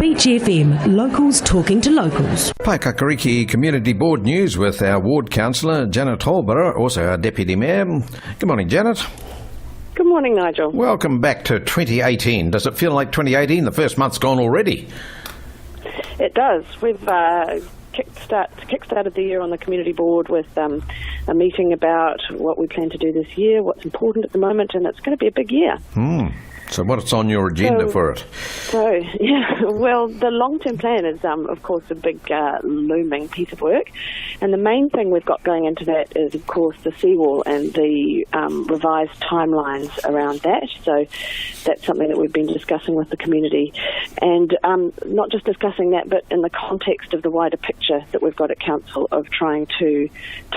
Beach FM, locals talking to locals. Paekakariki Community Board News with our Ward Councillor, Janet Holborow, also our Deputy Mayor. Good morning, Janet. Good morning, Nigel. Welcome back to 2018. Does it feel like 2018? The first month's gone already. It does. We've kick-started the year on the community board with a meeting about what we plan to do this year, what's important at the moment, and it's going to be a big year. So what's on your agenda for it? Well, the long-term plan is, of course, a big looming piece of work. And the main thing we've got going into that is, of course, the seawall and the revised timelines around that. So that's something that we've been discussing with the community. And not just discussing that, but in the context of the wider picture that we've got at Council of trying to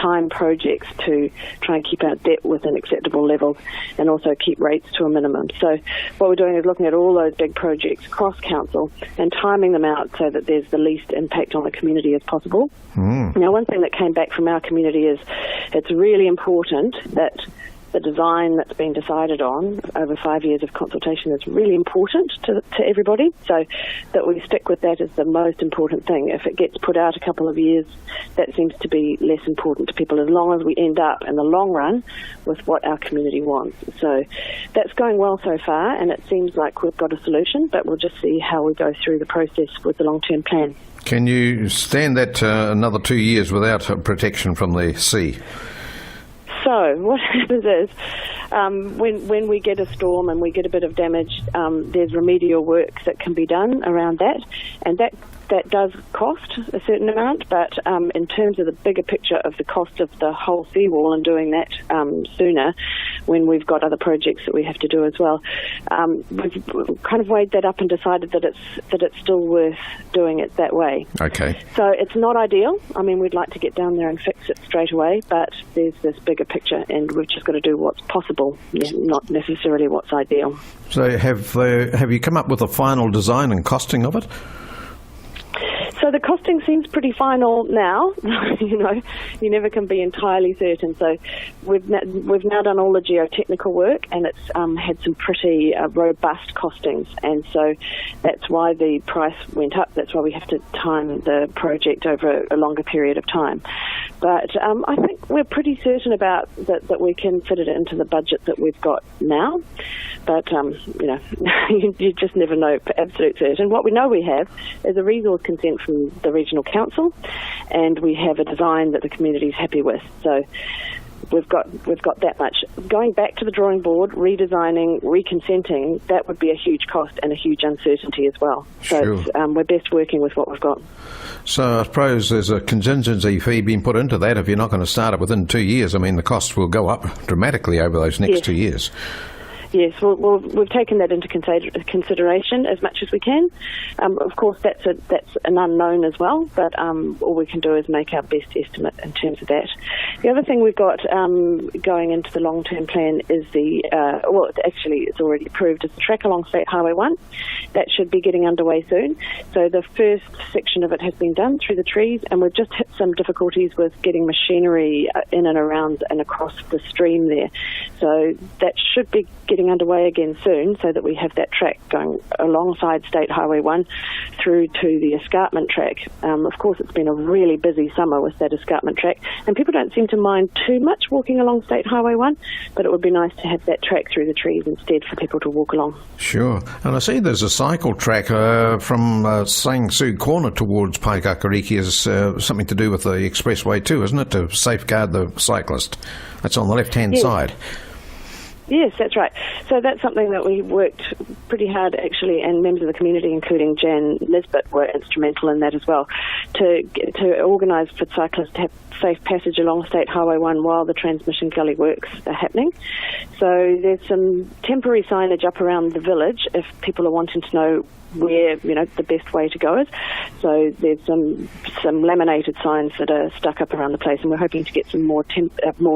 time projects to try and keep our debt within acceptable levels and also keep rates to a minimum. So what we're doing is looking at all those big projects across Council and timing them out so that there's the least impact on the community as possible. Now, one thing that came back from our community is it's really important that the design that's been decided on over 5 years of consultation is really important to everybody, so that we stick with that as the most important thing. If it gets put out a couple of years, that seems to be less important to people, as long as we end up in the long run with what our community wants. So that's going well so far, and it seems like we've got a solution, but we'll just see how we go through the process with the long-term plan. Can you stand that another 2 years without protection from the sea? So what happens is when we get a storm and we get a bit of damage, there's remedial work that can be done around that, and that does cost a certain amount, but in terms of the bigger picture of the cost of the whole seawall and doing that sooner, when we've got other projects that we have to do as well, we've kind of weighed that up and decided that it's still worth doing it that way. Okay. So it's not ideal. I mean, we'd like to get down there and fix it straight away, but there's this bigger picture, and we've just got to do what's possible, not necessarily what's ideal. So have you come up with a final design and costing of it? So the costing seems pretty final now. You never can be entirely certain. So we've now done all the geotechnical work, and it's had some pretty robust costings, and so that's why the price went up. That's why we have to time the project over a longer period of time. But I think we're pretty certain about that we can fit it into the budget that we've got now. But, you just never know for absolute certain. What we know we have is a resource consent from the Regional Council, and we have a design that the community is happy with. So we've got that much. Going back to the drawing board, redesigning, reconsenting, that would be a huge cost and a huge uncertainty as well. Sure. So we're best working with what we've got. So I suppose there's a contingency fee being put into that if you're not going to start it within 2 years. I mean, the costs will go up dramatically over those next 2 years. Yes, well, we've taken that into consideration as much as we can. Of course, that's an unknown as well, but all we can do is make our best estimate in terms of that. The other thing we've got going into the long-term plan is it's already approved, is the track along State Highway 1. That should be getting underway soon. So the first section of it has been done through the trees, and we've just hit some difficulties with getting machinery in and around and across the stream there. So that should be getting underway again soon, so that we have that track going alongside State Highway 1 through to the escarpment track. Of course, it's been a really busy summer with that escarpment track, and people don't seem to mind too much walking along State Highway 1, but it would be nice to have that track through the trees instead for people to walk along. Sure. And I see there's a cycle track from Sangsu Corner towards Paekakariki is something to do with the expressway too, isn't it, to safeguard the cyclist? That's on the left-hand side. Yes, that's right. So that's something that we worked pretty hard, actually, and members of the community, including Jan Nisbet, were instrumental in that as well, to organise for cyclists to have safe passage along State Highway 1 while the transmission gully works are happening. So there's some temporary signage up around the village if people are wanting to know where the best way to go is. So there's some laminated signs that are stuck up around the place, and we're hoping to get some more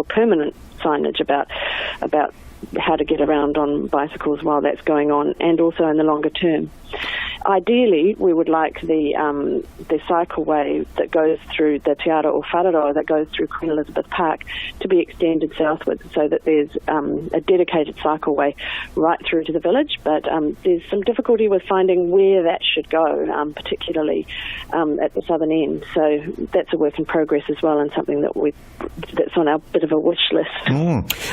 permanent signage about how to get around on bicycles while that's going on, and also in the longer term. Ideally, we would like the cycleway that goes through the Te Ara o Whararoa that goes through Queen Elizabeth Park to be extended southwards so that there's a dedicated cycleway right through to the village, but there's some difficulty with finding where that should go, particularly at the southern end. So that's a work in progress as well, and something that's on our bit of a wish list.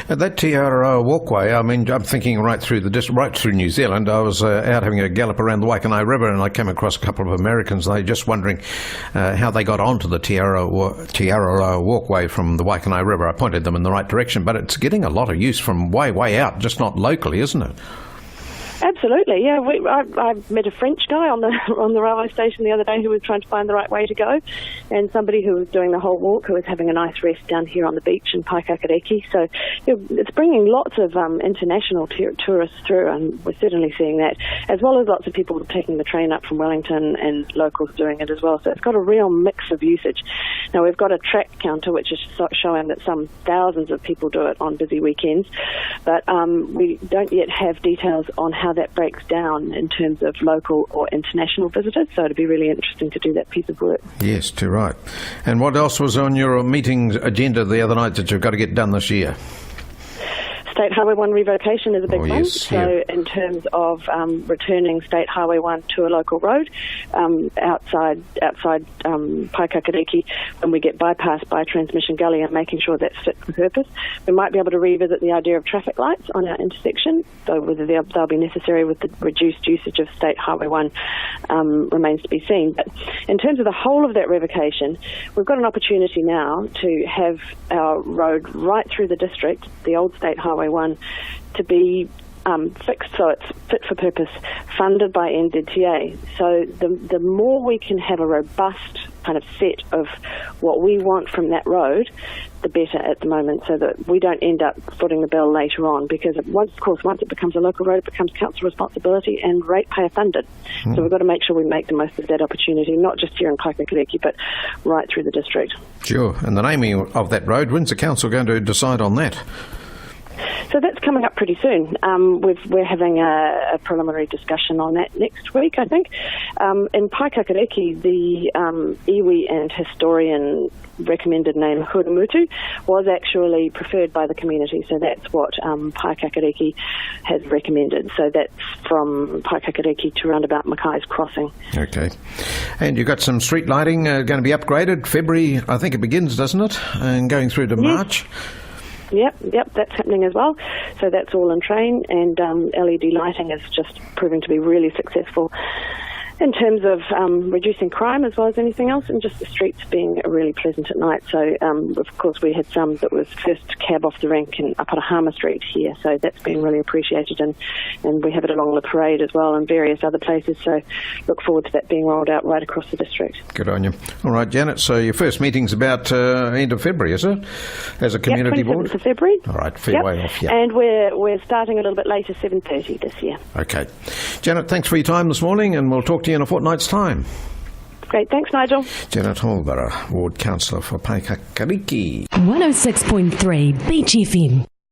That Te Ara walkway, I mean, I'm thinking right through New Zealand. I was out having a gallop around the Waikanae River, and I came across a couple of Americans. They were just wondering how they got onto the Te Ara walkway from the Waikanae River. I pointed them in the right direction, but it's getting a lot of use from way out, just not locally, isn't it? Absolutely, yeah. I met a French guy on the railway station the other day who was trying to find the right way to go, and somebody who was doing the whole walk who was having a nice rest down here on the beach in Paekakariki. So it's bringing lots of international tourists through, and we're certainly seeing that, as well as lots of people taking the train up from Wellington and locals doing it as well. So it's got a real mix of usage. Now, we've got a track counter which is showing that some thousands of people do it on busy weekends, but we don't yet have details on how that breaks down in terms of local or international visitors, so it'd be really interesting to do that piece of work. Yes, too right. And what else was on your meeting agenda the other night that you've got to get done this year? State Highway 1 revocation is a big one. Yes, so in terms of returning State Highway 1 to a local road outside Paekakariki, when we get bypassed by Transmission Gully, and making sure that's fit for purpose. We might be able to revisit the idea of traffic lights on our intersection, though whether they'll be necessary with the reduced usage of State Highway 1 remains to be seen. But in terms of the whole of that revocation, we've got an opportunity now to have our road right through the district, the old State Highway 1, to be fixed so it's fit for purpose, funded by NZTA. So the more we can have a robust kind of set of what we want from that road, the better at the moment, so that we don't end up footing the bill later on, because once it becomes a local road, it becomes council responsibility and ratepayer funded. So we've got to make sure we make the most of that opportunity, not just here in Paekakariki, but right through the district. Sure. And the naming of that road, when's the council going to decide on that? So that's coming up pretty soon. We're having a preliminary discussion on that next week, I think. In Paekakariki, the iwi and historian recommended name Huramutu was actually preferred by the community, so that's what Paekakariki has recommended. So that's from Paekakariki to roundabout Mackay's Crossing. Okay. And you've got some street lighting going to be upgraded. February, I think it begins, doesn't it? And going through to March. Yep, that's happening as well. So that's all in train, and LED lighting is just proving to be really successful in terms of reducing crime as well as anything else, and just the streets being really pleasant at night. So, of course, we had some that was first cab off the rank and up at Harmer Street here, so that's been really appreciated, and we have it along the parade as well and various other places, so look forward to that being rolled out right across the district. Good on you. All right, Janet, so your first meeting's about end of February, is it, as a community board? 27th of February. All right, fair way off, yeah. And we're starting a little bit later, 7:30 this year. Okay. Janet, thanks for your time this morning, and we'll talk to you in a fortnight's time. Great, thanks Nigel. Janet Holborow, Ward Councillor for Paekakariki. 106.3 Beach FM.